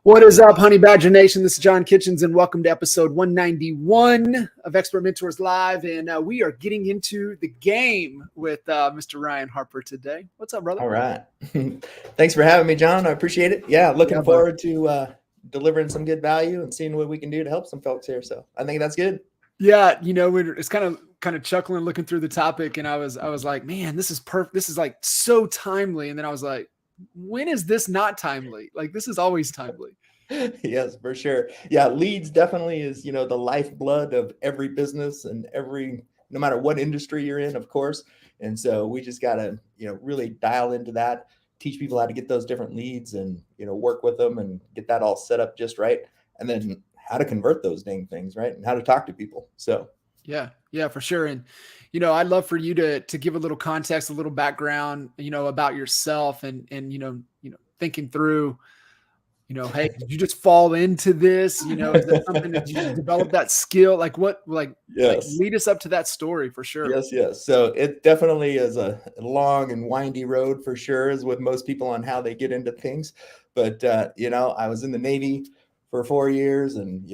What is up, Honey Badger Nation? This is John Kitchens, and welcome to episode 191 of Expert Mentors Live. And we are getting into the game with Mr. Ryan Harper today. What's up, brother? All right. Thanks for having me, John. I appreciate it. Yeah, looking forward to delivering some good value and seeing what we can do to help some folks here. So I think that's good. Yeah, it's kind of chuckling, looking through the topic, and I was like, man, this is perfect. This is like so timely. And then I was like, when is this not timely? Like, this is always timely. Yes, for sure. Yeah, leads definitely is, the lifeblood of every business and no matter what industry you're in, of course. And so we just got to, really dial into that, teach people how to get those different leads and, work with them and get that all set up just right. And then how to convert those dang things, right? And how to talk to people. So Yeah, for sure. And, I'd love for you to give a little context, a little background, about yourself and, thinking through, hey, did you just fall into this? Is that something that you develop that skill? Yes. Lead us up to that story for sure. Yes. So it definitely is a long and windy road for sure, as with most people on how they get into things. But, I was in the Navy for 4 years and,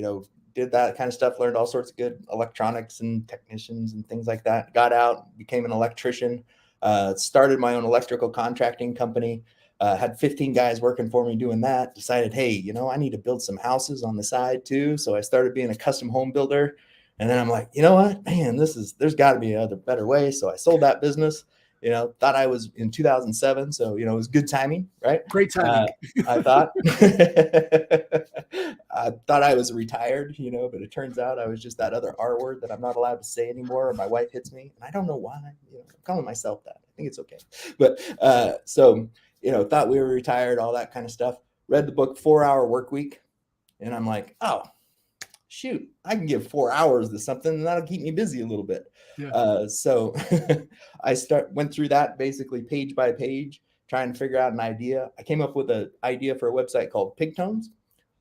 did that kind of stuff, learned all sorts of good electronics and technicians and things like that. Got out, became an electrician, started my own electrical contracting company, had 15 guys working for me doing that, decided, hey, I need to build some houses on the side too. So I started being a custom home builder. And then I'm like, you know what, man, there's got to be another better way. So I sold that business. Thought I was in 2007. So, it was good timing, right? Great timing. I thought, I thought I was retired, but it turns out I was just that other R word that I'm not allowed to say anymore. Or my wife hits me and I don't know why, I'm calling myself that. I think it's okay. But, thought we were retired, all that kind of stuff. Read the book 4 Hour Work Week. And I'm like, oh, shoot, I can give 4 hours to something and that'll keep me busy a little bit. Yeah. So I went through that basically page by page, trying to figure out an idea. I came up with an idea for a website called Pigtones,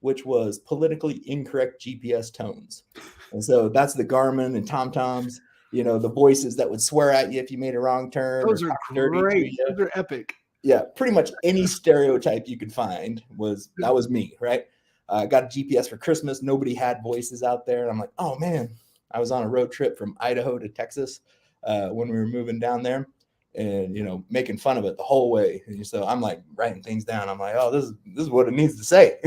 which was politically incorrect GPS tones. And so that's the Garmin and TomToms, the voices that would swear at you if you made a wrong turn. Those are great. Those are epic. Yeah, pretty much any stereotype you could find that was me, right? Got a GPS for Christmas. Nobody had voices out there. And I'm like, oh man, I was on a road trip from Idaho to Texas when we were moving down there and, making fun of it the whole way. And so I'm like writing things down. I'm like, oh, this is what it needs to say.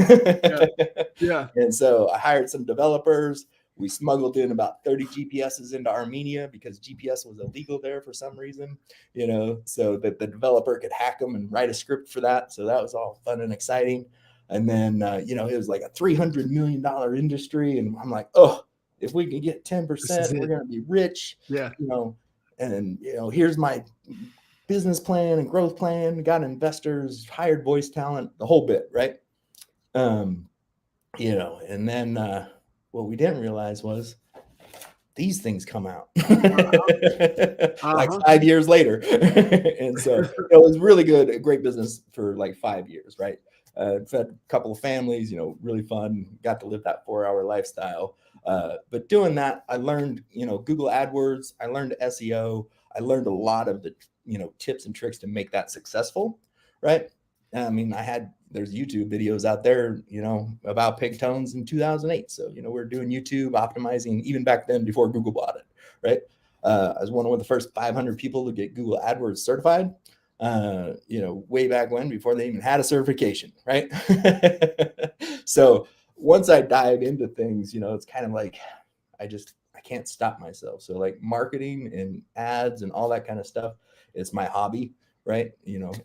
Yeah. And so I hired some developers. We smuggled in about 30 GPSs into Armenia because GPS was illegal there for some reason, so that the developer could hack them and write a script for that. So that was all fun and exciting. And then, it was like a $300 million industry. And I'm like, oh, if we can get 10%, we're going to be rich. Yeah. And, here's my business plan and growth plan. Got investors, hired voice talent, the whole bit. Right. And then what we didn't realize was these things come out like 5 years later. And so it was really good, a great business for like 5 years. Right. Fed a couple of families, really fun, got to live that 4 hour lifestyle. But doing that, I learned, Google AdWords, I learned SEO, I learned a lot of the, tips and tricks to make that successful. Right. I mean, there's YouTube videos out there, about Pigtones in 2008. So, we're doing YouTube optimizing even back then before Google bought it. Right. I was one of the first 500 people to get Google AdWords certified. Way back when, before they even had a certification, right? So once I dive into things, it's kind of like, I can't stop myself. So like marketing and ads and all that kind of stuff, it's my hobby, right?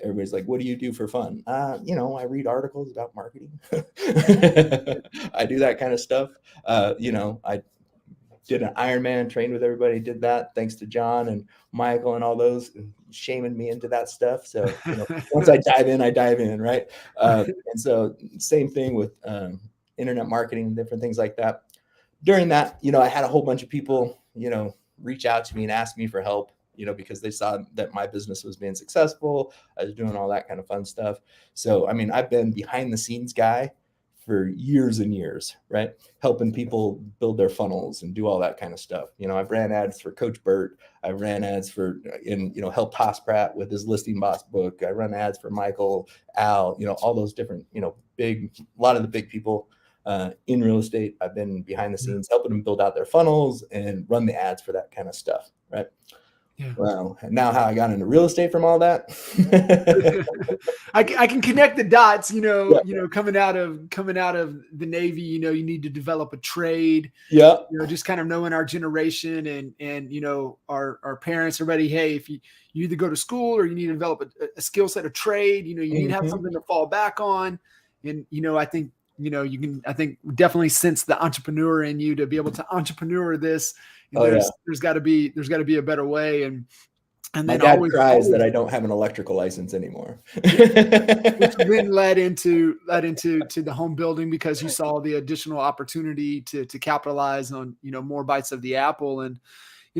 Everybody's like, what do you do for fun? I read articles about marketing. I do that kind of stuff. I did an Ironman, trained with everybody, did that. Thanks to John and Michael and all those shaming me into that stuff. So once I dive in, right? And so same thing with internet marketing and different things like that. During that, I had a whole bunch of people, reach out to me and ask me for help, because they saw that my business was being successful. I was doing all that kind of fun stuff. So, I mean, I've been behind the scenes guy for years and years, right? Helping people build their funnels and do all that kind of stuff. I've ran ads for Coach Burt. I ran ads for, helped Haas Pratt with his Listing Boss book. I run ads for Michael, Al, all those different, a lot of the big people in real estate. I've been behind the scenes helping them build out their funnels and run the ads for that kind of stuff, right? Yeah. Well, now how I got into real estate from all that. I can connect the dots, Yeah. coming out of the Navy, you need to develop a trade. Yeah. Just kind of knowing our generation and our parents are ready. Hey, if you either go to school or you need to develop a skill set of trade, you need to have something to fall back on. And, I think, I think definitely sense the entrepreneur in you to be able to entrepreneur this. And there's got to be a better way. And my then dad cries that I don't have an electrical license anymore. Which then led into the home building, because you saw the additional opportunity to capitalize on, more bites of the apple. And,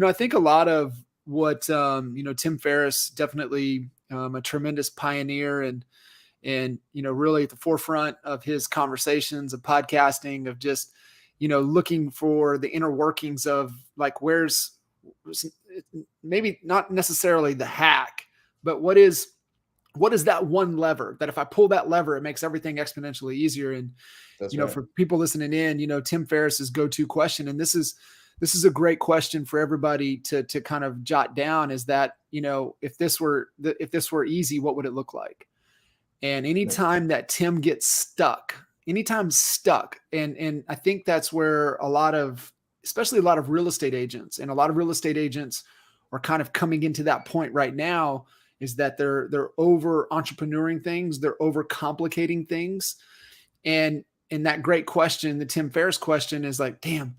I think a lot of what, Tim Ferriss, definitely a tremendous pioneer and, really at the forefront of his conversations of podcasting, of just, looking for the inner workings of like, where's maybe not necessarily the hack, but what is that one lever that if I pull that lever, it makes everything exponentially easier. And, right. For people listening in, Tim Ferriss's go-to question, and this is a great question for everybody to kind of jot down, is that, if this were easy, what would it look like? And anytime that Tim gets stuck, and I think that's where especially a lot of real estate agents are kind of coming into that point right now, is that they're over entrepreneuring things. They're over complicating things. And that great question, the Tim Ferriss question, is like, damn,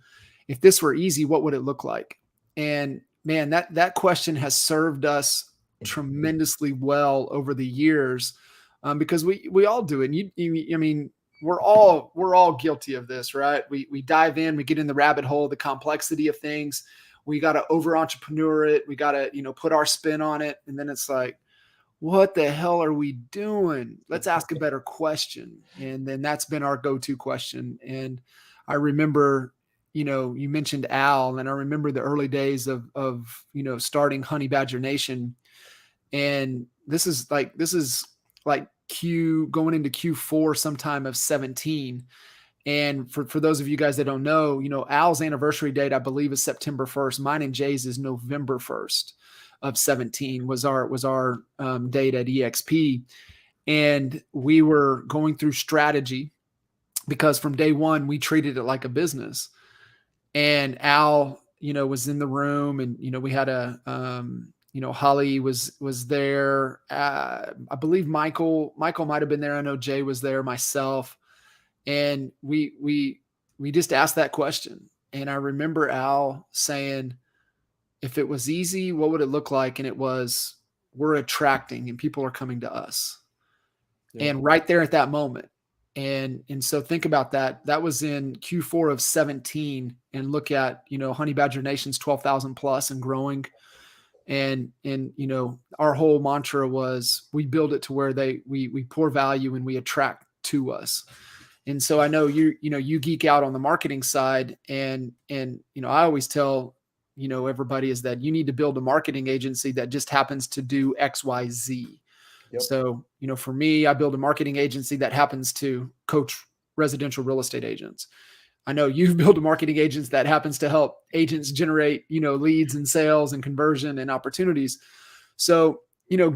if this were easy, what would it look like? And man, that question has served us tremendously well over the years, because we all do it. And I mean, we're all guilty of this, right? We dive in, we get in the rabbit hole, the complexity of things. We got to over entrepreneur it. We got to, put our spin on it. And then it's like, what the hell are we doing? Let's ask a better question. And then that's been our go-to question. And I remember, you mentioned Al, and I remember the early days of starting Honey Badger Nation. And this is like going into Q4 sometime of 17. And for those of you guys that don't know, Al's anniversary date, I believe, is September 1st. Mine and Jay's is November 1st of 17 was our date at EXP. And we were going through strategy, because from day one, we treated it like a business. And Al, was in the room, and, we had Holly was there. I believe Michael might've been there. I know Jay was there, myself. And we just asked that question. And I remember Al saying, if it was easy, what would it look like? And it was, we're attracting and people are coming to us. Yeah. And right there at that moment. And so think about that. That was in Q4 of 17, and look at, Honey Badger Nation's 12,000 plus and growing. And our whole mantra was, we build it to where we pour value and we attract to us. And so I know you geek out on the marketing side, and I always tell everybody is that you need to build a marketing agency that just happens to do X, Y, Z. Yep. So for me, I build a marketing agency that happens to coach residential real estate agents. I know you've built a marketing agency that happens to help agents generate leads and sales and conversion and opportunities. So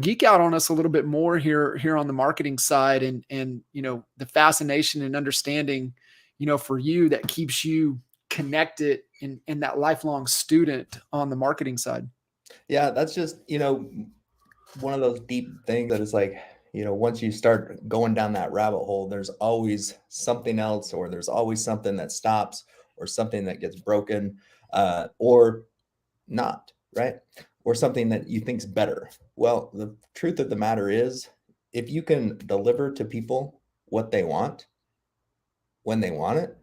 geek out on us a little bit more here on the marketing side, and the fascination and understanding, for you, that keeps you connected and that lifelong student on the marketing side. Yeah, that's just, one of those deep things that is like, once you start going down that rabbit hole, there's always something else, or there's always something that stops, or something that gets broken, or not, right? Or something that you think's better. Well, the truth of the matter is, if you can deliver to people what they want when they want it,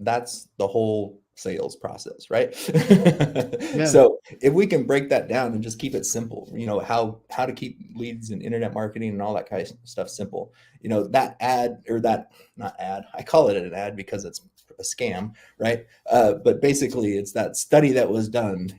that's the whole sales process, right? Yeah. So if we can break that down and just keep it simple, how to keep leads and internet marketing and all that kind of stuff simple, that ad, or that, not ad, I call it an ad because it's a scam, right? But basically it's that study that was done,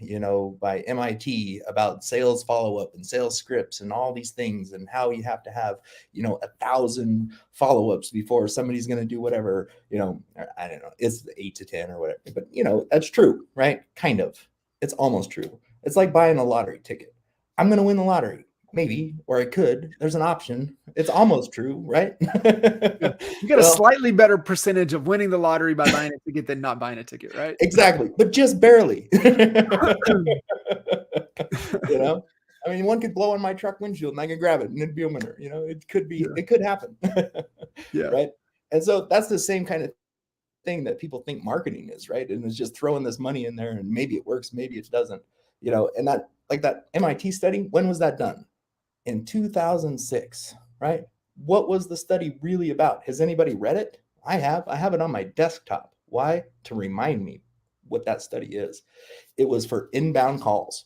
by MIT about sales follow-up and sales scripts and all these things, and how you have to have, 1,000 follow-ups before somebody's going to do whatever, I don't know, it's 8 to 10 or whatever, but that's true, right? Kind of, it's almost true. It's like buying a lottery ticket. I'm going to win the lottery. Maybe, or I could. There's an option. It's almost true, right? Yeah. You got a slightly better percentage of winning the lottery by buying a ticket than not buying a ticket, right? Exactly, but just barely. I mean, one could blow on my truck windshield and I could grab it and it'd be a winner. It could be, it could happen. Yeah. Right. And so that's the same kind of thing that people think marketing is, right? And it's just throwing this money in there and maybe it works, maybe it doesn't, and that, like that MIT study, when was that done? In 2006, right? What was the study really about? Has anybody read it? I have it on my desktop. Why? To remind me what that study is. It was for inbound calls.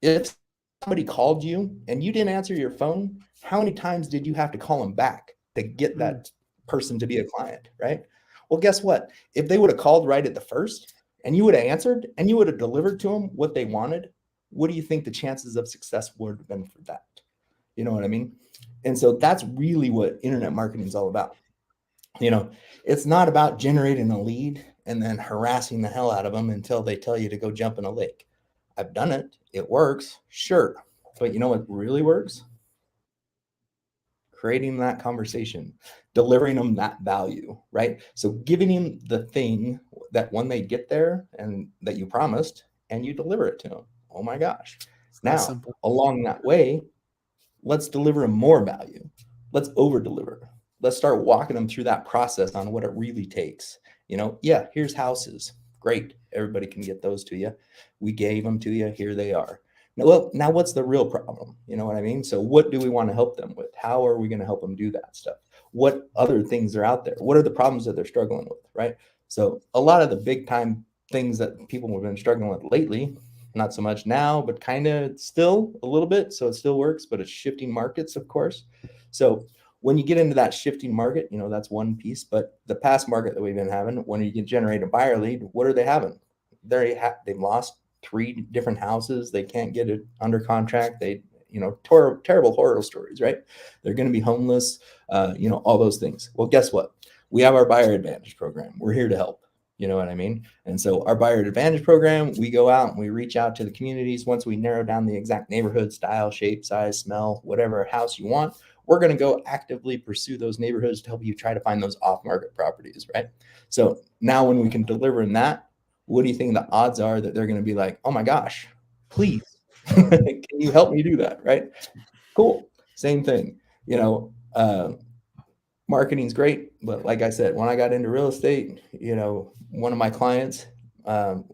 If somebody called you and you didn't answer your phone, how many times did you have to call them back to get that person to be a client, right? Well, guess what? If they would have called right at the first and you would have answered and you would have delivered to them what they wanted, what do you think the chances of success would have been for that? You know what I mean? And so that's really what internet marketing is all about. It's not about generating a lead and then harassing the hell out of them until they tell you to go jump in a lake. I've done it. It works. Sure. But you know what really works? Creating that conversation, delivering them that value, right? So giving them the thing that when they get there and that you promised and you deliver it to them. Oh my gosh. Now, along that way, let's deliver them more value. Let's over deliver. Let's start walking them through that process on what it really takes. Here's houses. Great. Everybody can get those to you. We gave them to you. Here they are. Now what's the real problem? You know what I mean? So what do we want to help them with? How are we going to help them do that stuff? What other things are out there? What are the problems that they're struggling with, right? So a lot of the big time things that people have been struggling with lately, not so much now, but kind of still a little bit. So it still works, but it's shifting markets, of course. So when you get into that shifting market, that's one piece. But the past market that we've been having, when you can generate a buyer lead, what are they having? They've lost 3 different houses. They can't get it under contract. They, terrible horror stories, right? They're going to be homeless, all those things. Well, guess what? We have our buyer advantage program. We're here to help. You know what I mean? And so our buyer advantage program, we go out and we reach out to the communities. Once we narrow down the exact neighborhood, style, shape, size, smell, whatever house you want, we're going to go actively pursue those neighborhoods to help you try to find those off-market properties, right? So now when we can deliver in that, what do you think the odds are that they're going to be like, oh my gosh, please, can you help me do that, right? Cool. Same thing. Marketing's great, but like I said, when I got into real estate, one of my clients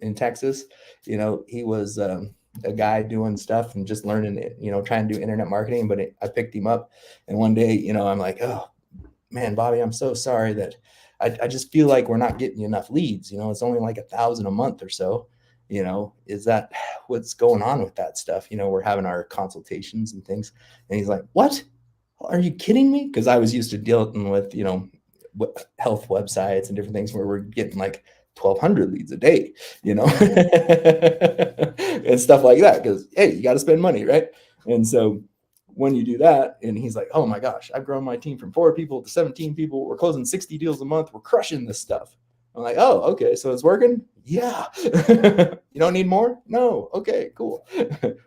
in Texas, he was a guy doing stuff and just learning it, trying to do internet marketing, but I picked him up, and one day, I'm like, oh man, Bobby, I'm so sorry that I just feel like we're not getting enough leads. It's only like 1,000 a month or so. Is that what's going on with that stuff? We're having our consultations and things, and he's like, what? Are you kidding me? Because I was used to dealing with, health websites and different things where we're getting like 1,200 leads a day, and stuff like that. Because, hey, you got to spend money, right? And so when you do that, and he's like, oh my gosh, I've grown my team from 4 people to 17 people. We're closing 60 deals a month. We're crushing this stuff. I'm like, oh, okay. So it's working. Yeah. You don't need more? No. Okay, cool.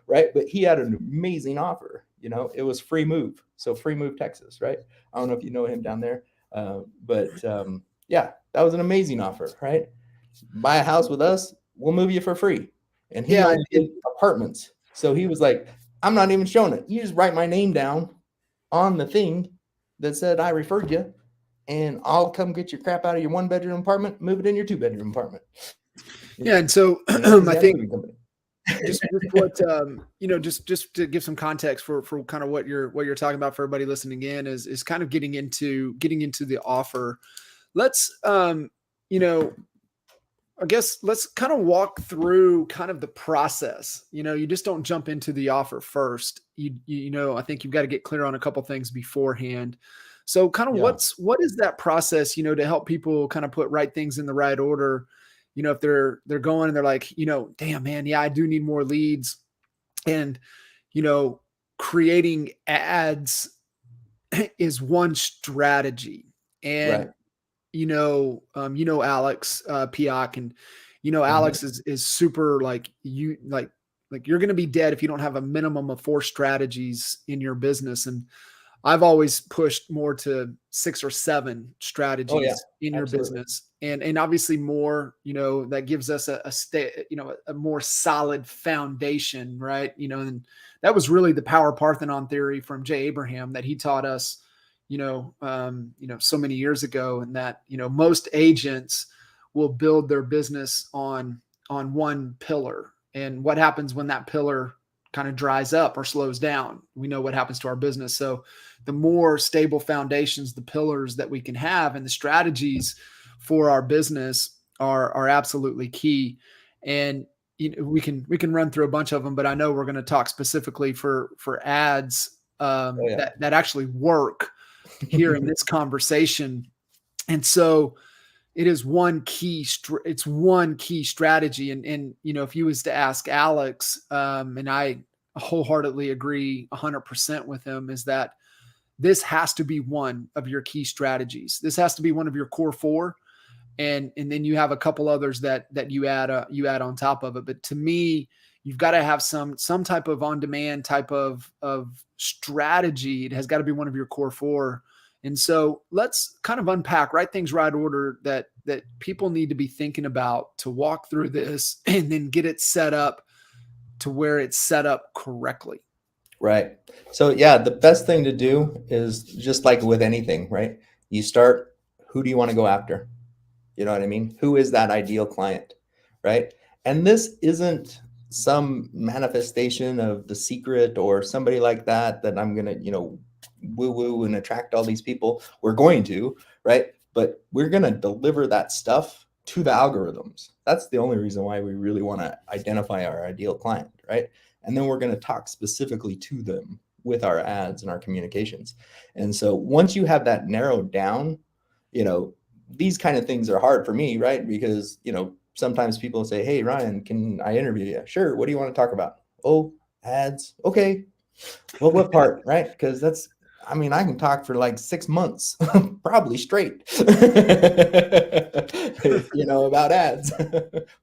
Right. But he had an amazing offer. It was Free Move. So Free Move, Texas, right? I don't know if you know him down there. Yeah, that was an amazing offer, right? Buy a house with us, we'll move you for free. And he only did apartments. So he was like, I'm not even showing it. You just write my name down on the thing that said I referred you, and I'll come get your crap out of your 1-bedroom apartment, move it in your 2-bedroom apartment. Yeah. And so I think just what, just to give some context for kind of what you're talking about for everybody listening in is kind of getting into the offer. Let's, I guess let's kind of walk through kind of the process. You just don't jump into the offer first. I think you've got to get clear on a couple things beforehand. So kind of Yeah. what is that process, to help people kind of put right things in the right order? If they're going and they're like, damn man, yeah, I do need more leads. And, you know, creating ads is one strategy. Right. And Alex Piak, and Hmm. Alex is super like you're going to be dead if you don't have a minimum of 4 strategies in your business. And I've always pushed more to 6 or 7 Oh yeah, strategies in your absolutely. business, and obviously more, that gives us a more solid foundation, right? And that was really the power Parthenon theory from Jay Abraham that he taught us, so many years ago, and that most agents will build their business on one pillar, and what happens when that pillar kind of dries up or slows down, we know what happens to our business. So the more stable foundations, the pillars that we can have, and the strategies for our business are absolutely key. And we can run through a bunch of them, but I know we're going to talk specifically for ads Oh yeah. that actually work here in this conversation. And so it is it's one key strategy. And if you was to ask Alex, and I wholeheartedly agree 100% with him, is that this has to be one of your key strategies. This has to be one of your core 4. And then you have a couple others that you add on top of it. But to me, you've got to have some type of on-demand type of strategy. It has got to be one of your core 4. And so let's kind of unpack right things, right order that people need to be thinking about to walk through this and then get it set up to where it's set up correctly. Right. So yeah, the best thing to do is just like with anything, right? You start, who do you want to go after? You know what I mean? Who is that ideal client, right? And this isn't some manifestation of The Secret or somebody like that I'm going to, woo woo and attract all these people. We're going to, right? But we're going to deliver that stuff to the algorithms. That's the only reason why we really want to identify our ideal client, right? And then we're going to talk specifically to them with our ads and our communications. And so once you have that narrowed down, these kind of things are hard for me, right? Because, sometimes people say, hey, Ryan, can I interview you? Sure. What do you want to talk about? Oh, ads. Okay. Well, what part, right? Because I can talk for like 6 months, probably straight, about ads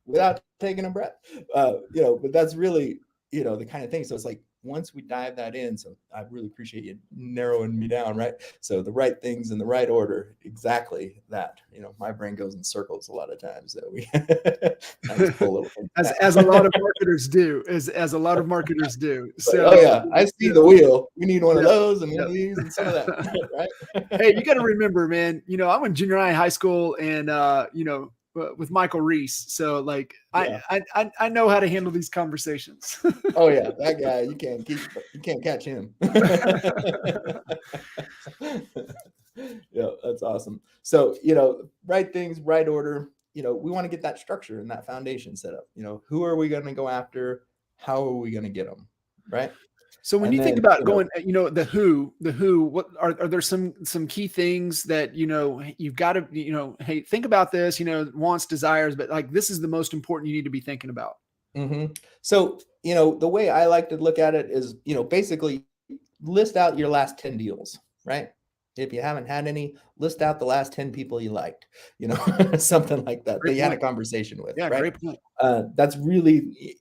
without taking a breath, but that's really, the kind of thing. So it's like, once we dive that in, so I really appreciate you narrowing me down, right? So the right things in the right order, exactly that. My brain goes in circles a lot of times. So I just pull a little thing as a lot of marketers do, as a lot of marketers do. like, oh So, yeah, I see the wheel. We need one of yeah, those and one yeah. of these and some of that, right? Hey, you got to remember, man, I went junior high, high school, and, with Michael Reese. So like, Yeah. I know how to handle these conversations. Oh yeah, that guy, you can't catch him. Yeah, that's awesome. So, right things, right order. We want to get that structure and that foundation set up. Who are we going to go after? How are we going to get them? Right. So when And you think then, about going, the who, what are there some key things that, you've got to, hey, think about this, wants, desires, but like, this is the most important you need to be thinking about. So, the way I like to look at it is, basically list out your last 10 deals, right? If you haven't had any, list out the last 10 people you liked, something like that Great you had a point. conversation with, Yeah. right? Great point. That's really,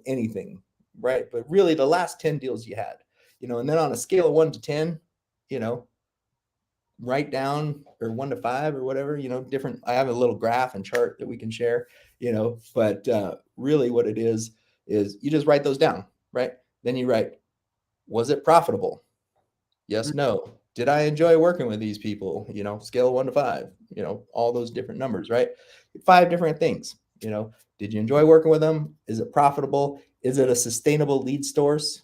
anything, right? But really the last 10 deals you had, and then on a scale of 1 to 10, write down, or 1 to 5 or whatever, different. I have a little graph and chart that we can share, but really what it is you just write those down, right? Then you write, was it profitable? Yes, no. Did I enjoy working with these people? Scale of 1 to 5, all those different numbers, right? 5 different things, did you enjoy working with them? Is it profitable? Is it a sustainable lead source?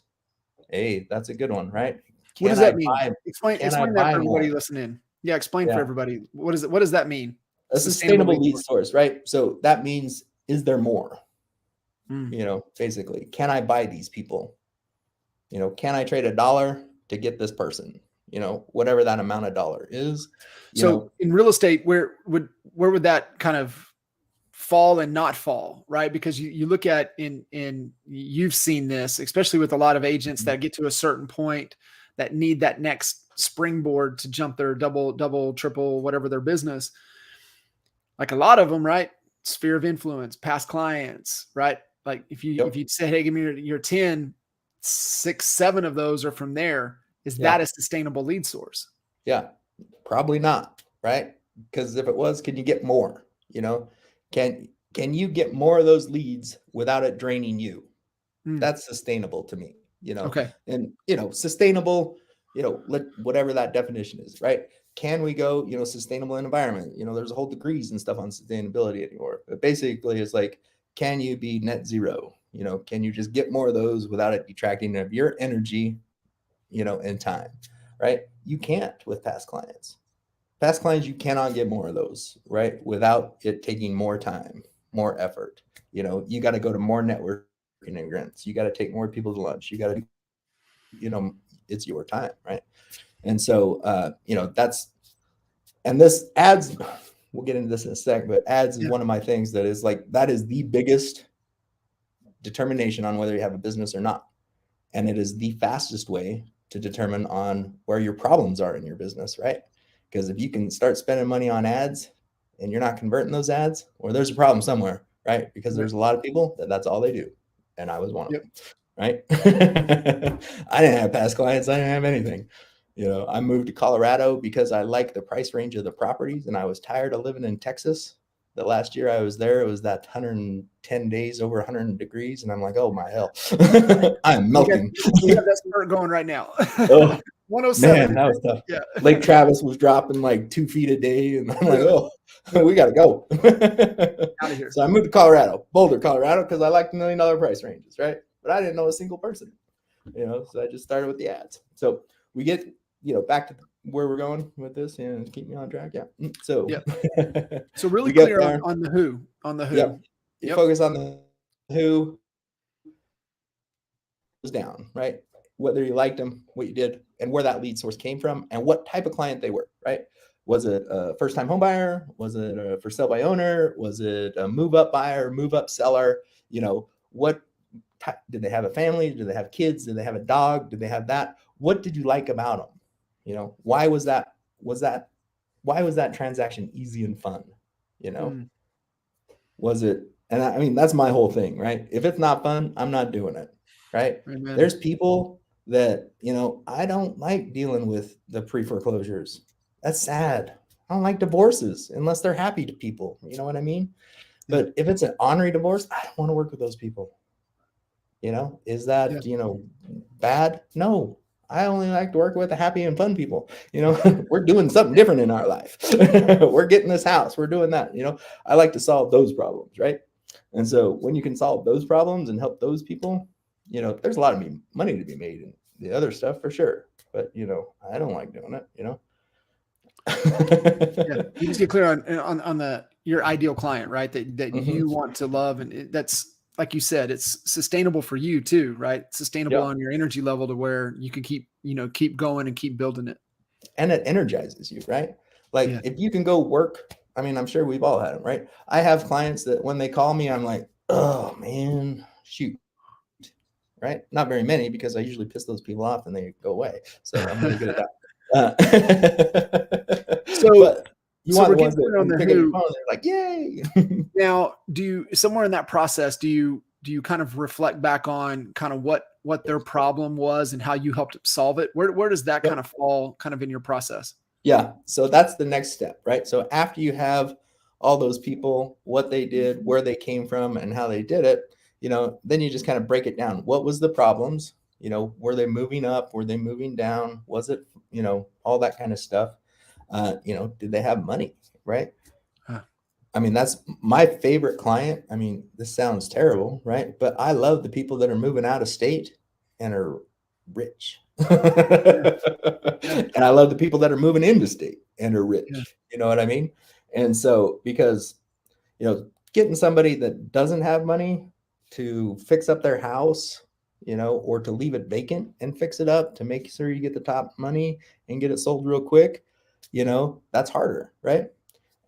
Hey, that's a good one, right? What does Can I that mean? buy, Explain can I that buy for everybody more? listening. Yeah. Explain for Yeah. everybody. What does that mean? A sustainable lead source, right? So that means, is there more? You know, basically, can I buy these people? You know, can I trade $1 to get this person? You know, whatever that amount of dollar is. So in real estate, where would that kind of fall and not fall, right? Because you look at you've seen this, especially with a lot of agents that get to a certain point that need that next springboard to jump their double, triple, whatever their business. Like a lot of them, right? Sphere of influence, past clients, right? Like if you say, hey, give me your 10, 6, 7 of those are from there. Is that a sustainable lead source? Yeah, probably not, right? Because if it was, can you get more? You know, can you get more of those leads without it draining you? That's sustainable to me, you know. Okay. And you know, sustainable, you know, whatever that definition is, right? Can we go, you know, sustainable environment? You know, there's a whole degrees and stuff on sustainability anymore. But basically it's like, can you be net zero? You know, can you just get more of those without it detracting of your energy, you know, and time, right? You can't with past clients. Past clients, you cannot get more of those, right? Without it taking more time, more effort. You know, you got to go to more networking events. You got to take more people to lunch. You got to, you know, it's your time, right? And so, you know, and this ads, we'll get into this in a sec, but ads is one of my things that is like, that is the biggest determination on whether you have a business or not. And it is the fastest way to determine on where your problems are in your business, right? Because if you can start spending money on ads and you're not converting those ads, or there's a problem somewhere, right? Because there's a lot of people that's all they do. And I was one of them, right? I didn't have past clients. I didn't have anything. You know, I moved to Colorado because I like the price range of the properties and I was tired of living in Texas. The last year I was there, it was that 110 days over 100 degrees. And I'm like, oh my hell, I'm melting. We have that spurt going right now. Oh, 107. man, that was tough. Yeah. Lake Travis was dropping like 2 feet a day. And I'm like, oh, we got to go. Out of here. So I moved to Colorado, Boulder, Colorado, because I like the $1 million price ranges, right? But I didn't know a single person, you know, so I just started with the ads. So we get, you know, back to where we're going with this and keep me on track. Yeah. So, so really clear on the who, You focus on the who was down, right? Whether you liked them, what you did, and where that lead source came from, and what type of client they were, right? Was it a first-time home buyer? Was it a for sale by owner? Was it a move-up buyer, move-up seller? You know, did they have a family? Did they have kids? Did they have a dog? Did they have that? What did you like about them? You know, why was that transaction easy and fun? You know, was it? And I mean, that's my whole thing, right? If it's not fun, I'm not doing it, right? Amen. There's people that, you know, I don't like dealing with the pre-foreclosures. That's sad. I don't like divorces unless they're happy to people. You know what I mean? But if it's an honorary divorce, I don't want to work with those people. You know, is that, you know, bad? No, I only like to work with the happy and fun people. You know, we're doing something different in our life. We're getting this house. We're doing that. You know, I like to solve those problems, right? And so when you can solve those problems and help those people, you know, there's a lot of money to be made in the other stuff for sure. But, you know, I don't like doing it, you know. You just get clear on your ideal client, right? That you want to love. And that's, like you said, it's sustainable for you too, right? Sustainable on your energy level to where you can keep going and keep building it. And it energizes you, right? Like if you can go work, I mean, I'm sure we've all had them, right? I have clients that when they call me, I'm like, oh man, shoot. Right? Not very many because I usually piss those people off and they go away. So I'm really good at that. But you want the ones that pick up the phone, they're like, yay. Now, somewhere in that process, do you kind of reflect back on kind of what their problem was and how you helped solve it? Where does that kind of fall kind of in your process? Yeah. So that's the next step, right? So after you have all those people, what they did, where they came from and how they did it, you know, then you just kind of break it down. What was the problems? You know, were they moving up? Were they moving down? Was it, you know, all that kind of stuff? You know, did they have money? Right. I mean, that's my favorite client. I mean, this sounds terrible, right? But I love the people that are moving out of state and are rich. And I love the people that are moving into state and are rich. You know what I mean? And so, because, getting somebody that doesn't have money to fix up their house, or to leave it vacant and fix it up to make sure you get the top money and get it sold real quick, that's harder, right?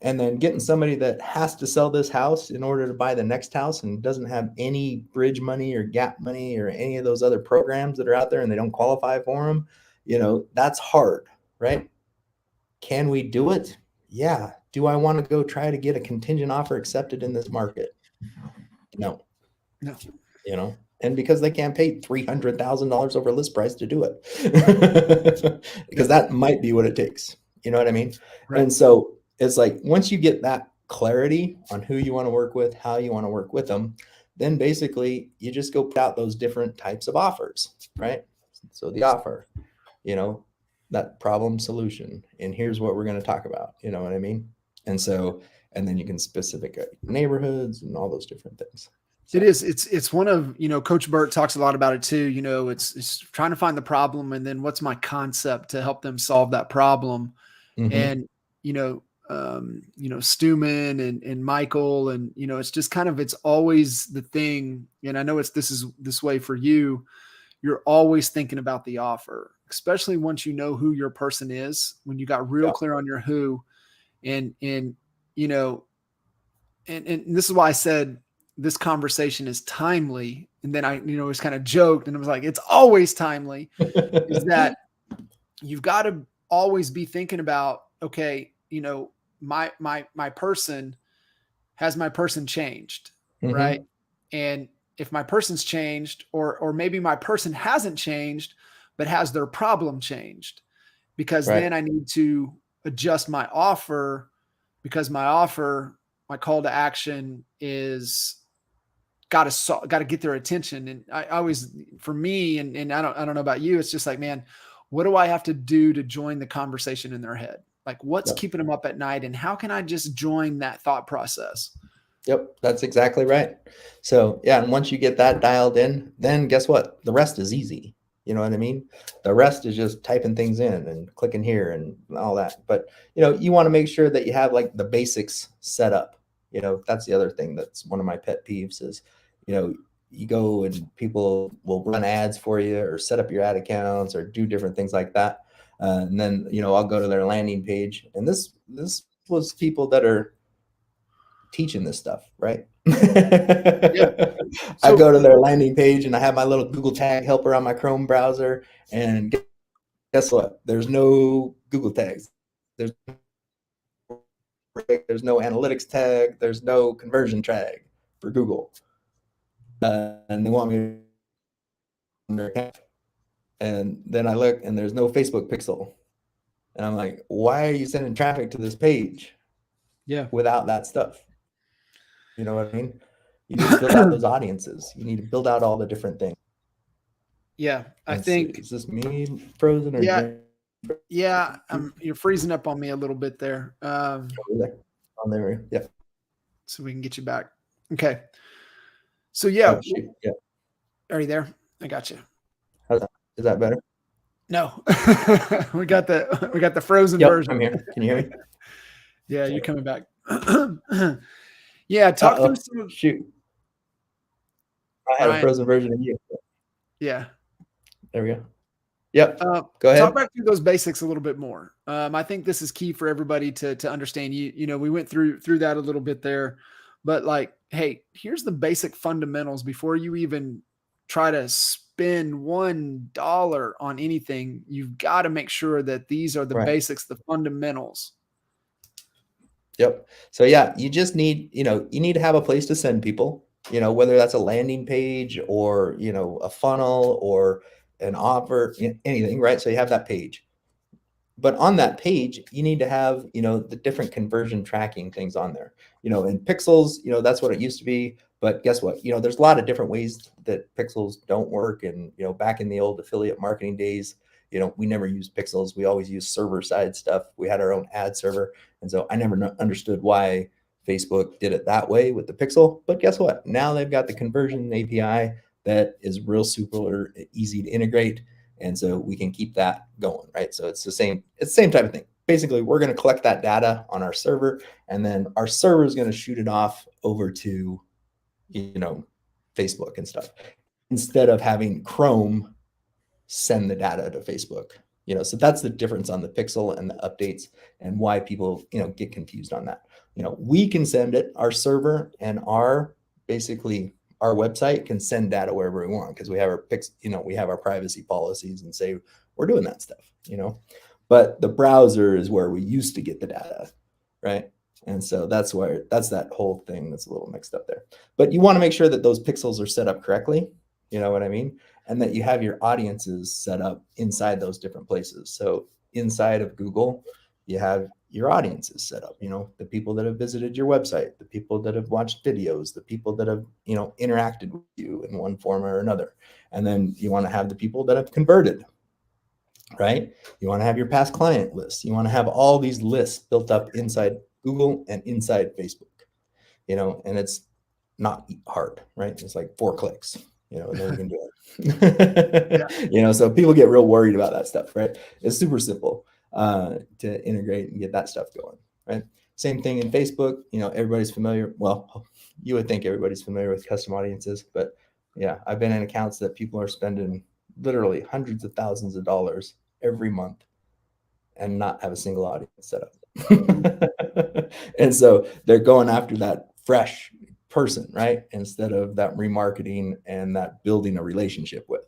And then getting somebody that has to sell this house in order to buy the next house and doesn't have any bridge money or gap money or any of those other programs that are out there and they don't qualify for them, that's hard, right? Can we do it? Yeah. Do I want to go try to get a contingent offer accepted in this market? No. And because they can't pay $300,000 over list price to do it, because that might be what it takes. You know what I mean? Right. And so it's like, once you get that clarity on who you want to work with, how you want to work with them, then basically you just go put out those different types of offers, right? So the offer, that problem solution, and here's what we're going to talk about. You know what I mean? And so, and then you can specific neighborhoods and all those different things. So. It is. It's one of, Coach Burt talks a lot about it too. It's trying to find the problem and then what's my concept to help them solve that problem. Mm-hmm. And, Stuman and Michael, and, it's just kind of, it's always the thing. And I know this is this way for you. You're always thinking about the offer, especially once you know who your person is, when you got real clear on your who, and this is why I said this conversation is timely. And then I, was kind of joked and I was like, it's always timely, is that you've got to always be thinking about, okay, my person, has my person changed? Mm-hmm. Right. And if my person's changed, or maybe my person hasn't changed, but has their problem changed, because then I need to adjust my offer, because my call to action is got to get their attention. And I always, for me, and I don't know about you, it's just like, man, what do I have to do to join the conversation in their head? Like, what's keeping them up at night, and how can I just join that thought process? Yep, that's exactly right. So yeah, and once you get that dialed in, then guess what? The rest is easy. You know what I mean? The rest is just typing things in and clicking here and all that. But you want to make sure that you have like the basics set up. That's the other thing that's one of my pet peeves is, you go and people will run ads for you or set up your ad accounts or do different things like that. And then, I'll go to their landing page, and this was people that are teaching this stuff, right? Yeah. So, I go to their landing page and I have my little Google tag helper on my Chrome browser, and guess what? There's no Google tags. There's no analytics tag. There's no conversion tag for Google. And they want me to, and then I look and there's no Facebook pixel. And I'm like, why are you sending traffic to this page? Yeah. Without that stuff. You know what I mean? You need to build out those audiences. You need to build out all the different things. Yeah. I think. Is this me frozen? Or yeah. You're freezing up on me a little bit there. On there. Yeah. So we can get you back. Okay. So yeah. Yeah. Are you there? I got you. Is that better? No. we got the frozen version. I'm here. Can you hear me? Yeah, you're coming back. Yeah, talk through some. Shoot. I had a frozen version of you. Yeah. There we go. Yep. Go ahead. Talk back through those basics a little bit more. I think this is key for everybody to understand. We went through that a little bit there, but like, hey, here's the basic fundamentals before you even try to spend $1 on anything. You've got to make sure that these are the basics, the fundamentals. Yep. So yeah, you just need, you need to have a place to send people, whether that's a landing page or, a funnel or an offer, anything, right? So you have that page. But on that page, you need to have, the different conversion tracking things on there, and pixels, that's what it used to be. But guess what? There's a lot of different ways that pixels don't work. And, back in the old affiliate marketing days, we never used pixels. We always used server side stuff. We had our own ad server. And so I never understood why Facebook did it that way with the pixel. But guess what? Now they've got the conversion API that is real super easy to integrate. And so we can keep that going, right? So it's the same type of thing. basically we're going to collect that data on our server, and then our server is going to shoot it off over to, Facebook and stuff, instead of having Chrome send the data to Facebook. So that's the difference on the pixel and the updates, and why people, get confused on that. We can send it, our server and basically our website can send data wherever we want, because we have we have our privacy policies and say we're doing that stuff, but the browser is where we used to get the data, right? And so that's that whole thing that's a little mixed up there. But you want to make sure that those pixels are set up correctly, you know what I mean? And that you have your audiences set up inside those different places. So inside of Google, you have your audiences set up, the people that have visited your website, the people that have watched videos, the people that have, interacted with you in one form or another. And then you want to have the people that have converted, right? You want to have your past client lists. You want to have all these lists built up inside Google and inside Facebook, and it's not hard, right? It's like 4 clicks, and then you can do it. So people get real worried about that stuff, right? It's super simple to integrate and get that stuff going, right? Same thing in Facebook. Everybody's familiar. Well, you would think everybody's familiar with custom audiences, but yeah, I've been in accounts that people are spending literally hundreds of thousands of dollars every month and not have a single audience set up. And so they're going after that fresh person, right? Instead of that remarketing and that building a relationship with.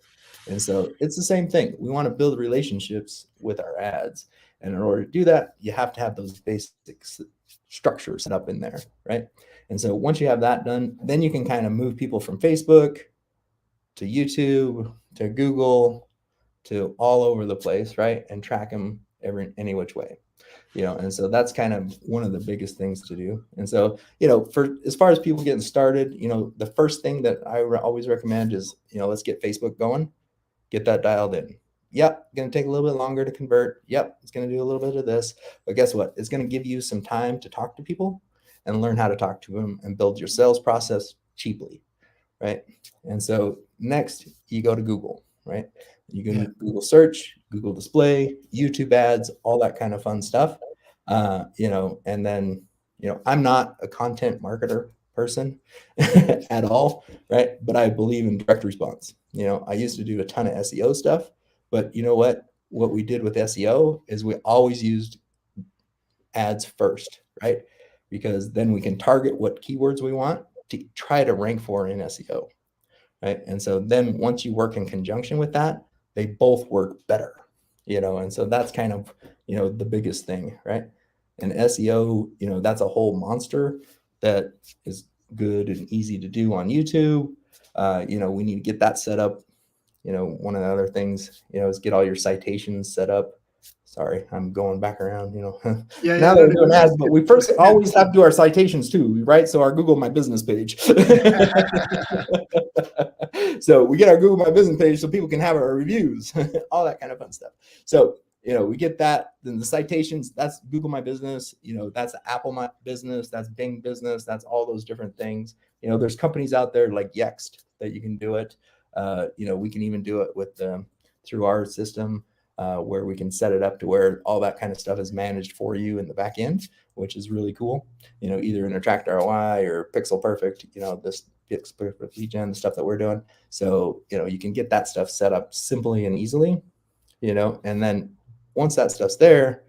And so it's the same thing. We want to build relationships with our ads. And in order to do that, you have to have those basic structures set up in there, right? And so once you have that done, then you can kind of move people from Facebook to YouTube to Google to all over the place, right? And track them any which way. And so that's kind of one of the biggest things to do. And so, for as far as people getting started, the first thing that I always recommend is, let's get Facebook going, get that dialed in. Yep, going to take a little bit longer to convert. Yep, it's going to do a little bit of this, but guess what? It's going to give you some time to talk to people and learn how to talk to them and build your sales process cheaply, right? And so next you go to Google, right? You can Google search, Google display, YouTube ads, all that kind of fun stuff. And then, I'm not a content marketer person at all, right? But I believe in direct response. I used to do a ton of SEO stuff, but you know what? What we did with SEO is we always used ads first, right? Because then we can target what keywords we want to try to rank for in SEO, right? And so then once you work in conjunction with that, they both work better, and so that's kind of, the biggest thing, right? And SEO, that's a whole monster that is good and easy to do on YouTube. We need to get that set up. One of the other things, is get all your citations set up. Sorry, I'm going back around, now that we're doing ads, but we first always have to do our citations too, right? So our Google My Business page. So we get our Google My Business page so people can have our reviews, all that kind of fun stuff. So, we get that. Then the citations, that's Google My Business, that's Apple My Business, that's Bing Business, that's all those different things. There's companies out there like Yext that you can do it. We can even do it with through our system, where we can set it up to where all that kind of stuff is managed for you in the back end, which is really cool. Either in Attract ROI or Pixel Perfect, this Pixel Perfect lead gen, the stuff that we're doing. So, you can get that stuff set up simply and easily, and then once that stuff's there,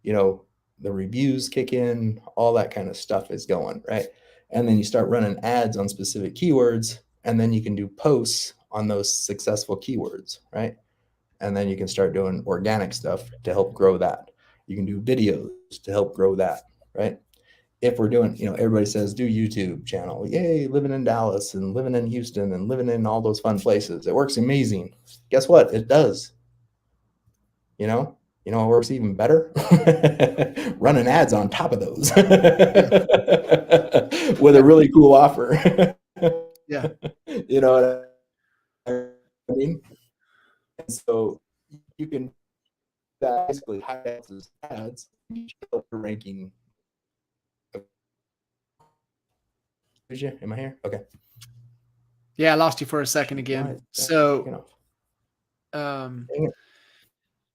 the reviews kick in, all that kind of stuff is going, right? And then you start running ads on specific keywords, and then you can do posts on those successful keywords, right? And then you can start doing organic stuff to help grow that. You can do videos to help grow that, right? If we're doing, everybody says do YouTube channel. Yay, living in Dallas and living in Houston and living in all those fun places. It works amazing. Guess what? It does. It works even better. Running ads on top of those with a really cool offer. Yeah. You know what I mean? And so you can basically highlight those ads, ranking. Am I here? Okay. Yeah, I lost you for a second again. So,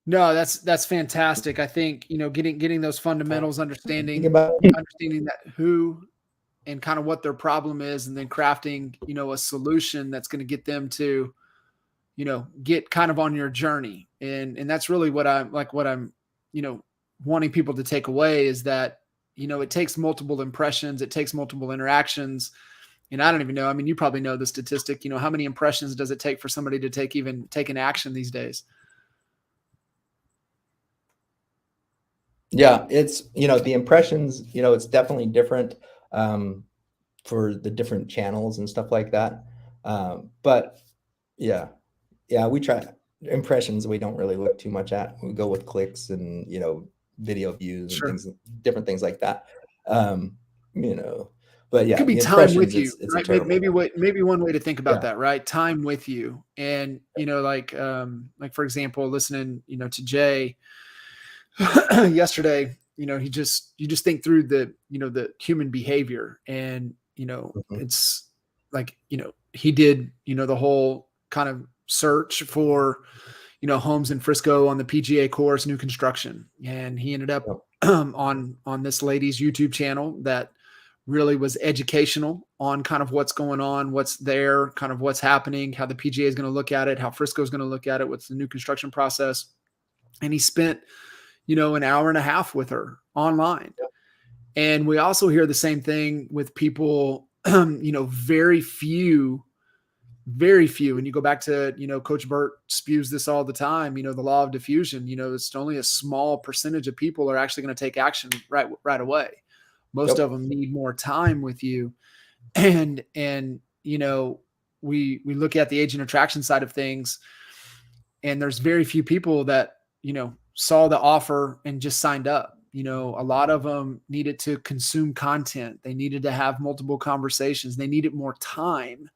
No, that's fantastic. I think, getting those fundamentals, Think understanding about understanding that who and kind of what their problem is, and then crafting, a solution that's going to get them to, get kind of on your journey. And that's really what I'm, you know, wanting people to take away is that, it takes multiple impressions, it takes multiple interactions. And I don't even know. I mean, you probably know the statistic, how many impressions does it take for somebody to take an action these days? Yeah, it's, the impressions, it's definitely different um, for the different channels and stuff like that. But yeah, yeah, we try impressions. We don't really look too much at. We go with clicks and, video views and Sure. things, different things like that. Um, you know, but It yeah, could be the time impressions, with you, it's a right? Maybe, terrible maybe one. what maybe one way to think about Yeah. that, right? Time with you. And, like for example, listening, to Jay yesterday, you just think through the human behavior. And, Mhm. it's like, he did, the whole kind of search for, homes in Frisco on the PGA course, new construction. And he ended up Yep. on this lady's YouTube channel that really was educational on kind of what's going on, what's there, kind of what's happening, how the PGA is going to look at it, how Frisco is going to look at it, what's the new construction process. And he spent, an hour and a half with her online. Yep. And we also hear the same thing with people, very few. And you go back to, Coach Burt spews this all the time, the law of diffusion, it's only a small percentage of people are actually going to take action right away. Most Yep. of them need more time with you. And we look at the agent attraction side of things, and there's very few people that, saw the offer and just signed up. A lot of them needed to consume content. They needed to have multiple conversations. They needed more time.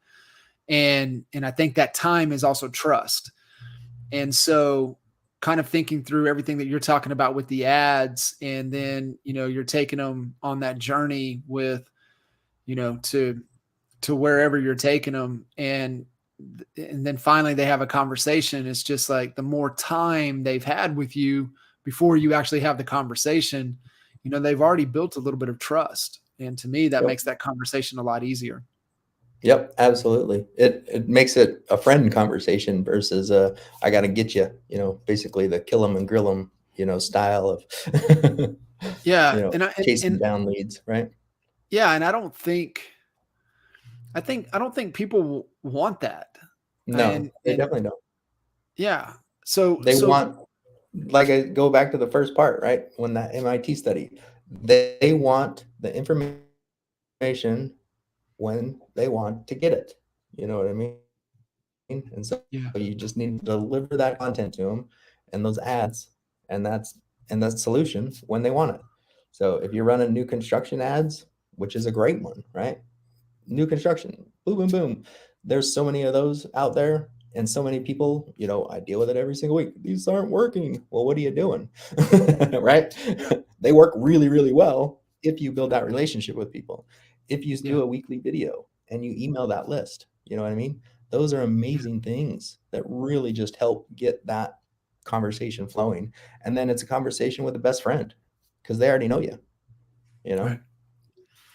And I think that time is also trust. And so kind of thinking through everything that you're talking about with the ads, and then, you're taking them on that journey with, to wherever you're taking them. And then finally they have a conversation. It's just like the more time they've had with you before you actually have the conversation, they've already built a little bit of trust. And to me, that Yep. makes that conversation a lot easier. Yep, absolutely. It makes it a friend conversation versus I got to get you, basically the kill 'em and grill 'em, style of Yeah. And chasing down leads, right? yeah. And I don't think people want that. No, they And definitely don't. yeah. So, They want, like, I go back to the first part, right? When that MIT study, they want the information when they want to get it. You know what I mean? And so yeah. you just need to deliver that content to them and those ads, and that's solution when they want it. So if you're running new construction ads, which is a great one, right? New construction, boom, boom, boom. There's so many of those out there, and so many people, I deal with it every single week. These aren't working. Well, what are you doing? Right? They work really, really well if you build that relationship with people. If you Yeah. do a weekly video and you email that list, you know what I mean? Those are Yeah. amazing things that really just help get that conversation flowing. And then it's a conversation with a best friend because they already know you, you know? Right.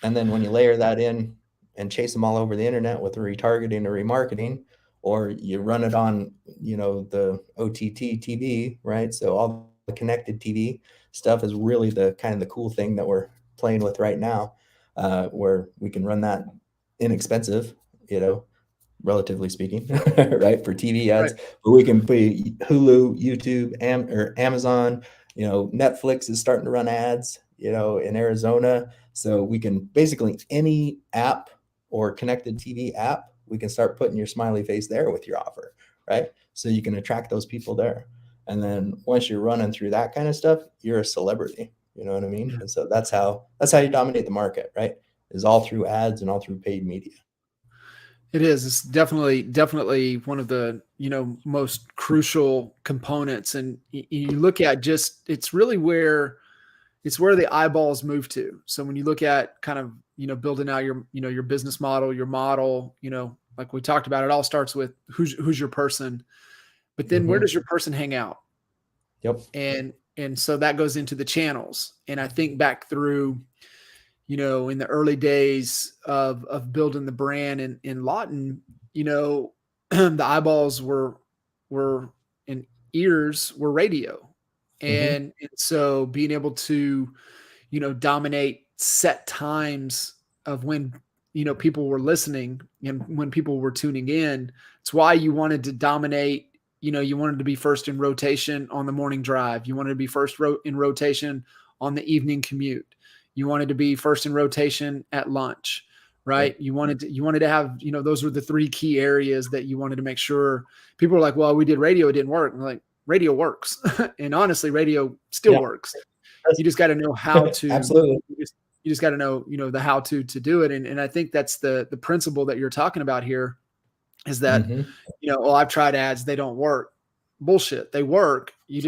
And then when you layer that in and chase them all over the internet with retargeting or remarketing, or you run it on, the OTT TV, right? So all the connected TV stuff is really the kind of the cool thing that we're playing with right now, where we can run that inexpensive, relatively speaking, right, for TV Right. ads. But we can put Hulu, YouTube, or Amazon. Netflix is starting to run ads, in Arizona. So we can basically any app or connected TV app, we can start putting your smiley face there with your offer, right? So you can attract those people there. And then once you're running through that kind of stuff, you're a celebrity. You know what I mean? Yeah. And so that's how you dominate the market, right? Is all through ads and all through paid media. It is. It's definitely one of the, most crucial components. And you look at just, it's where the eyeballs move to. So when you look at kind of, building out your business model, your model, like we talked about, it all starts with who's your person, but then where Hmm. does your person hang out? Yep. And so that goes into the channels. And I think back through, in the early days of building the brand in Lawton, the eyeballs were and ears were radio. Mm-hmm. And so being able to, dominate set times of when, people were listening and when people were tuning in. It's why you wanted to dominate. You wanted to be first in rotation on the morning drive. You wanted to be first in rotation on the evening commute. You wanted to be first in rotation at lunch, right? Yep. You wanted to have, those were the three key areas that you wanted to make sure. People were like, well, we did radio, it didn't work. And like, radio works. And honestly, radio still Yeah. works. You just got to know how to. Absolutely. You just got to know, the how to do it. And I think that's the principle that you're talking about here is that, Mm-hmm. well, I've tried ads, they don't work. Bullshit. They work. You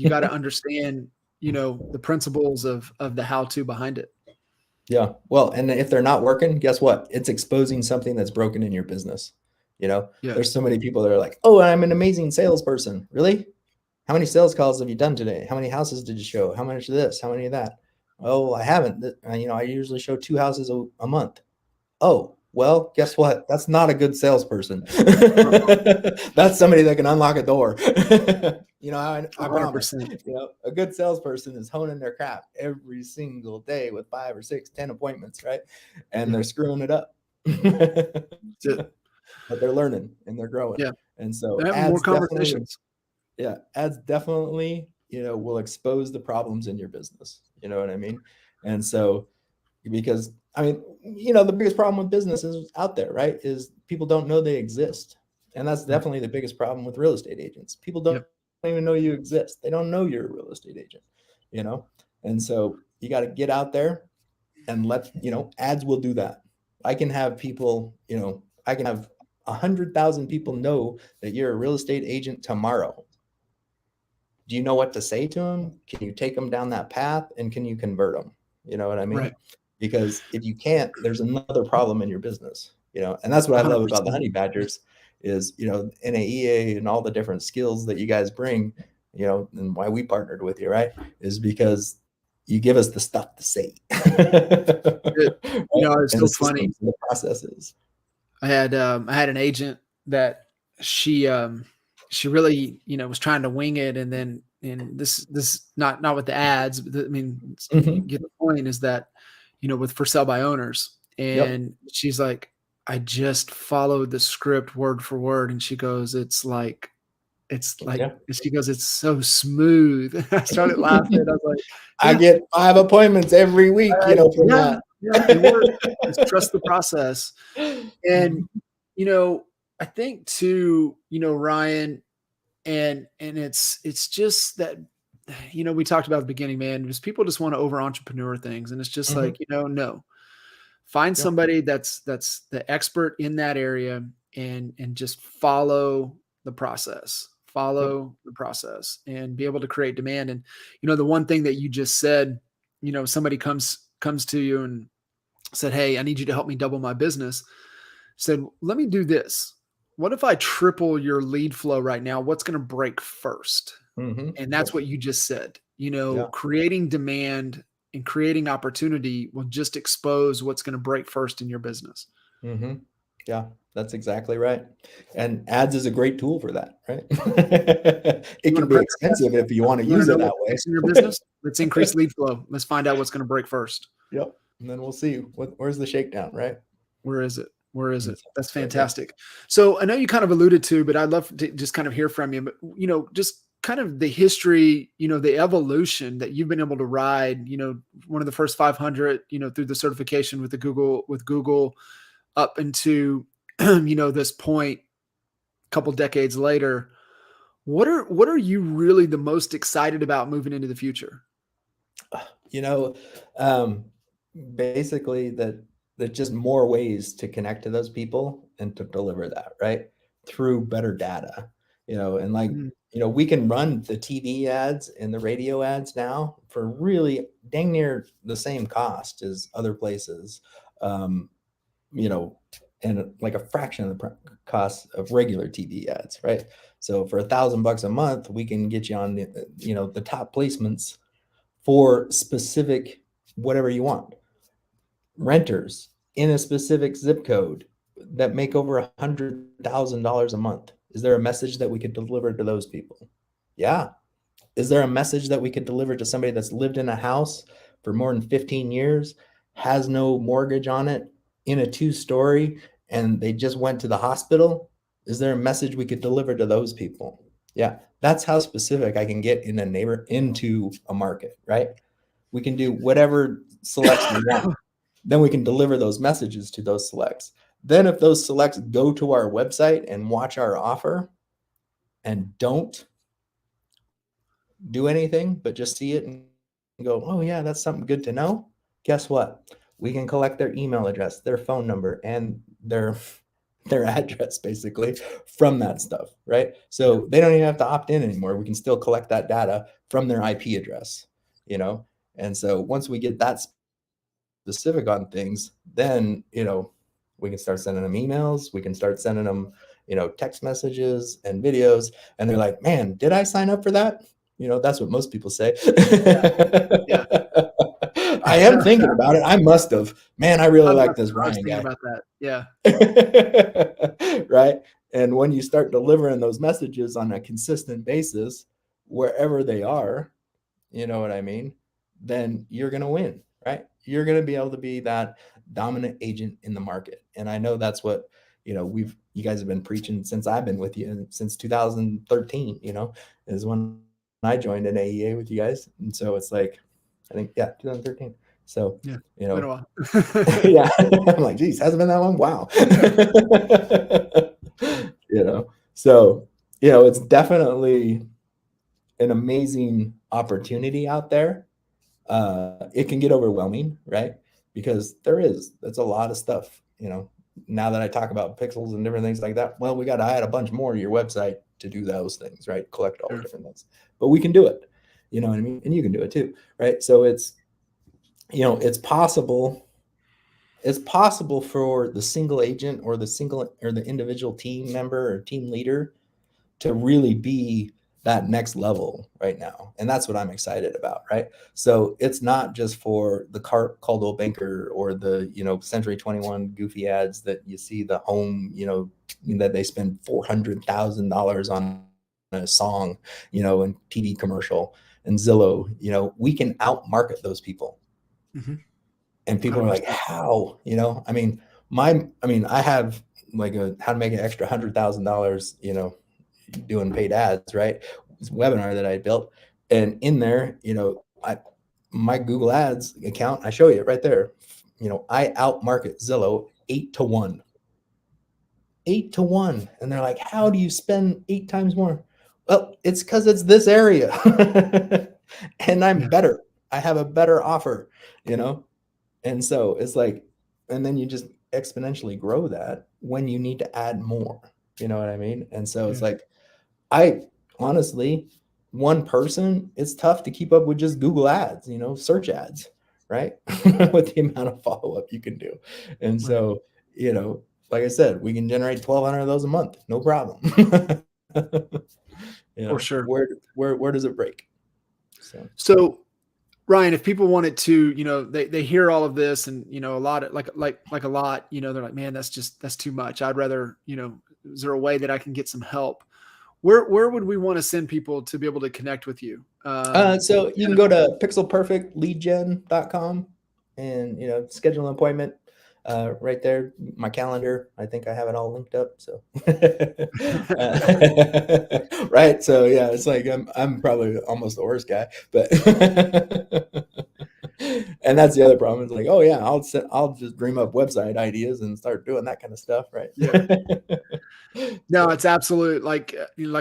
got to understand, the principles of the how to behind it. Yeah. Well, and if they're not working, guess what? It's exposing something that's broken in your business. Yeah. There's so many people that are like, oh, I'm an amazing salesperson. Really? How many sales calls have you done today? How many houses did you show? How much of this? How many of that? Oh, I haven't. I usually show 2 houses a month. Oh, well, guess what? That's not a good salesperson. That's somebody that can unlock a door. I promise. 100%. A good salesperson is honing their craft every single day with 5 or 6, 10 appointments, right? And they're screwing it up. But they're learning and they're growing. Yeah. And so they're having more conversations. Ads definitely, will expose the problems in your business. You know what I mean? And so, because the biggest problem with businesses out there, right, is people don't know they exist. And that's definitely the biggest problem with real estate agents. People don't even know you exist. They don't know you're a real estate agent, And so you got to get out there and ads will do that. I can have people, I can have 100,000 people know that you're a real estate agent tomorrow. Do you know what to say to them? Can you take them down that path and can you convert them? You know what I mean? Right. Because if you can't, there's another problem in your business, and that's what I love about the Honey Badgers is, NAEA and all the different skills that you guys bring, and why we partnered with you, right, is because you give us the stuff to say. It's so funny. The processes. I had an agent that she really, was trying to wing it. And this not with the ads, but you get the point is that, with for sale by owners. And she's like, I just followed the script word for word. And she goes, it's like, she goes, it's so smooth. I started laughing. I was like, I get 5 appointments every week, from that. It works. Just trust the process. And, I think too, Ryan, and it's just that, we talked about at the beginning, man, because people just want to over entrepreneur things. And it's just like, no, find somebody that's the expert in that area and just follow the process, and be able to create demand. And, the one thing that you just said, somebody comes to you and said, hey, I need you to help me double my business. Said, let me do this. What if I triple your lead flow right now? What's going to break first? And that's what you just said, creating demand and creating opportunity will just expose what's going to break first in your business. Yeah, that's exactly right. And ads is a great tool for that, right? It can be expensive if you want to use it that way. In your business, let's increase lead flow. Let's find out what's going to break first. Yep. And then we'll see where's the shakedown, right? Where is it? That's fantastic. So I know you kind of alluded to, but I'd love to just kind of hear from you, but, just kind of the history, the evolution that you've been able to ride, one of the first 500, through the certification with Google up into, this point, a couple decades later. What are you really the most excited about moving into the future? Basically that there's just more ways to connect to those people and to deliver that, right, through better data, and we can run the TV ads and the radio ads now for really dang near the same cost as other places, and like a fraction of the cost of regular TV ads, right? So for $1,000 a month, we can get you on the top placements for specific whatever you want. Renters in a specific zip code that make over $100,000 a month. Is there a message that we could deliver to those people? Yeah. Is there a message that we could deliver to somebody that's lived in a house for more than 15 years, has no mortgage on it, in a 2-story, and they just went to the hospital? Is there a message we could deliver to those people? Yeah, that's how specific I can get into a market, right? We can do whatever selects we want. Then we can deliver those messages to those selects. Then if those selects go to our website and watch our offer and don't do anything, but just see it and go, oh yeah, that's something good to know. Guess what? We can collect their email address, their phone number, and their address basically from that stuff, right? So they don't even have to opt in anymore. We can still collect that data from their IP address, you know? And so once we get that specific on things, then, we can start sending them emails. We can start sending them, text messages and videos. And they're like, man, did I sign up for that? That's what most people say. Yeah. I am thinking about it. I must have. Man, I really like this I was Ryan thinking guy. about that. Yeah. Right. And when you start delivering those messages on a consistent basis, wherever they are, you know what I mean? Then you're going to win, right? You're going to be able to be that dominant agent in the market. And I know that's what, you guys have been preaching since I've been with you, since 2013, is when I joined an AEA with you guys. And so it's like, I think, yeah, 2013. So, Yeah. Been a while. yeah, I'm like, geez, hasn't been that long. Wow. So, it's definitely an amazing opportunity out there. It can get overwhelming, right? Because that's a lot of stuff, now that I talk about pixels and different things like that. Well, we got to add a bunch more to your website to do those things, right? Collect all the different things, but we can do it, you know what I mean? And you can do it too, right? So it's possible for the single agent or the individual team member or team leader to really be that next level right now. And that's what I'm excited about, right? So it's not just for the Caldwell Banker or the, Century 21 goofy ads that you see the home, that they spend $400,000 on a song, and TV commercial and Zillow, we can outmarket those people. Mm-hmm. And people are like, how, I have like how to make an extra $100,000, doing paid ads, right? It's a webinar that I built. And in there, my Google Ads account, I show you it right there. I outmarket Zillow 8-1. 8-1. And they're like, how do you spend 8 times more? Well, it's because it's this area. And I'm better. I have a better offer, And so it's like, and then you just exponentially grow that when you need to add more. You know what I mean? And so it's like, I honestly, one person, it's tough to keep up with just Google ads, search ads, right? With the amount of follow-up you can do. And so, like I said, we can generate 1,200 of those a month, no problem. For sure. Where does it break? So Ryan, if people wanted to, they hear all of this and, a lot of like a lot, they're like, man, that's too much. I'd rather, is there a way that I can get some help? Where would we want to send people to be able to connect with you? So you can go to pixelperfectleadgen.com and, schedule an appointment. Right there, my calendar. I think I have it all linked up. So, right. So yeah, it's like I'm probably almost the worst guy, but and that's the other problem. It's like, oh yeah, I'll just dream up website ideas and start doing that kind of stuff, right? Yeah. No, it's absolute. Like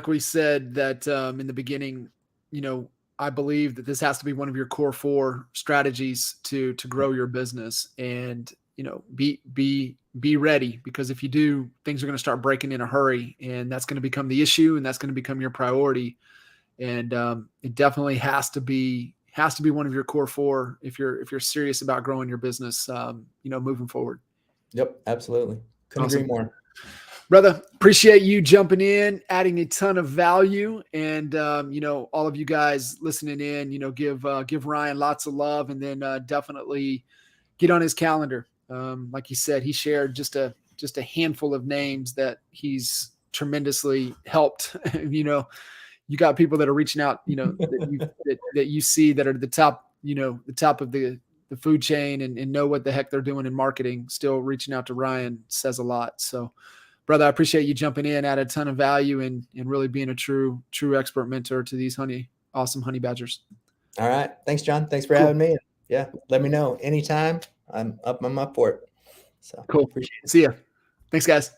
we said that in the beginning, I believe that this has to be one of your core 4 strategies to grow your business, and be ready, because if you do, things are going to start breaking in a hurry, and that's going to become the issue, and that's going to become your priority. And it definitely has to be one of your core 4 if you're serious about growing your business, moving forward. Yep, absolutely. Couldn't agree more. Brother, appreciate you jumping in, adding a ton of value, and all of you guys listening in, give Ryan lots of love, and then definitely get on his calendar. Like he said, he shared just a handful of names that he's tremendously helped. You got people that are reaching out, that you see that are the top, the top of the food chain and know what the heck they're doing in marketing. Still reaching out to Ryan says a lot. So, brother, I appreciate you jumping in, add a ton of value, and really being a true expert mentor to these awesome honey badgers. All right. Thanks, John. Thanks for having me. Yeah. Let me know anytime. I'm up for it. So cool. Appreciate it. See ya. Thanks, guys.